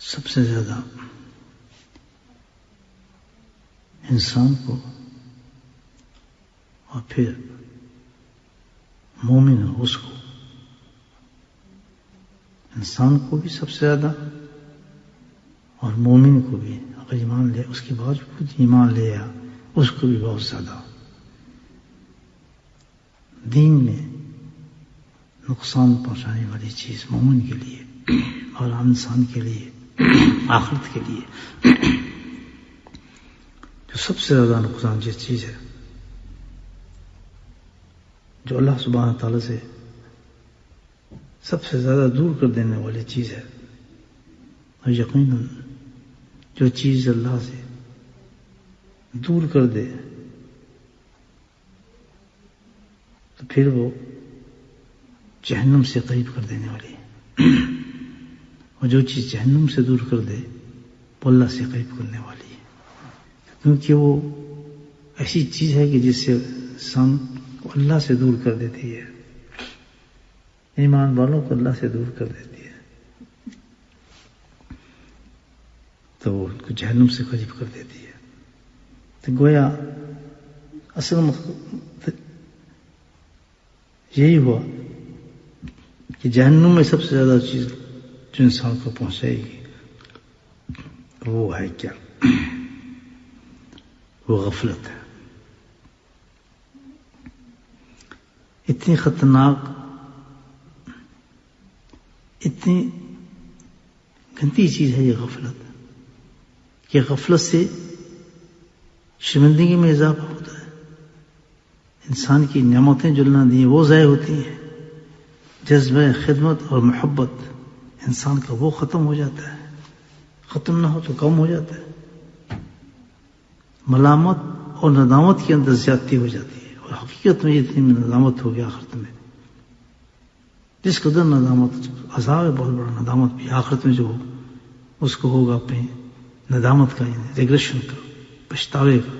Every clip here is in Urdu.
سب سے زیادہ انسان کو اور پھر مومن ہو اس کو، انسان کو بھی سب سے زیادہ اور مومن کو بھی، اگر ایمان لے اس کے باوجود ایمان لے یا اس کو بھی بہت زیادہ دین میں نقصان پہنچانے والی چیز مومن کے لیے اور انسان کے لیے آخرت کے لیے جو سب سے زیادہ نقصان جس چیز ہے، جو اللہ سبحانہ تعالیٰ سے سب سے زیادہ دور کر دینے والی چیز ہے، اور یقیناً جو چیز اللہ سے دور کر دے تو پھر وہ جہنم سے قریب کر دینے والی ہے، اور جو چیز جہنم سے دور کر دے وہ اللہ سے قریب کرنے والی ہے، کیونکہ وہ ایسی چیز ہے کہ جس سے انسان کو اللہ سے دور کر دیتی ہے، ایمان والوں کو اللہ سے دور کر دیتی ہے، تو وہ ان کو جہنم سے قریب کر دیتی ہے۔ تو گویا اصل مقصد یہی ہوا کہ جہنم میں سب سے زیادہ چیز جو انسان کو پہنچائے گی وہ ہے کیا؟ وہ غفلت ہے۔ اتنی خطرناک، اتنی گندی چیز ہے یہ غفلت کہ غفلت سے شرمندگی میں اضافہ ہوتا ہے، انسان کی نعمتیں جو اللہ نے دی وہ ضائع ہوتی ہیں، جذبہ خدمت اور محبت انسان کا وہ ختم ہو جاتا ہے، ختم نہ ہو تو کم ہو جاتا ہے، ملامت اور ندامت کے اندر زیادتی ہو جاتی ہے، اور حقیقت میں اتنی ندامت ہو گیا آخرت میں، جس قدر ندامت عذاب ہے بہت بڑا، ندامت بھی آخرت میں جو ہو اس کو ہوگا اپنی ندامت کا، ریگریشن کا، پچھتاوے کا،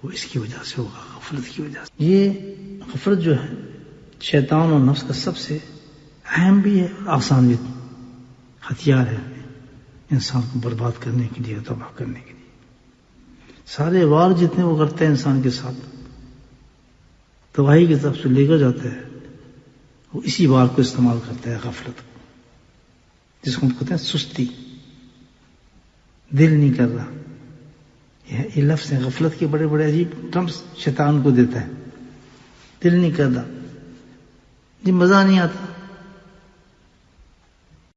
وہ اس کی وجہ سے ہوگا، غفلت کی وجہ سے۔ یہ غفلت جو ہے شیطان اور نفس کا سب سے اہم بھی ہے اور آسان بھی ہتھیار ہے انسان کو برباد کرنے کے لیے، تباہ کرنے کے لیے۔ سارے وار جتنے وہ کرتے ہیں انسان کے ساتھ، تباہی کی طرف سے لے کر جاتا ہے، وہ اسی وار کو استعمال کرتا ہے، غفلت کو، جس کو ہم کہتے ہیں سستی، دل نہیں کر رہا۔ یہ لفظ ہے، غفلت کے بڑے بڑے عجیب ٹرمز شیطان کو دیتا ہے، دل نہیں کر رہا، جی مزہ نہیں آتا،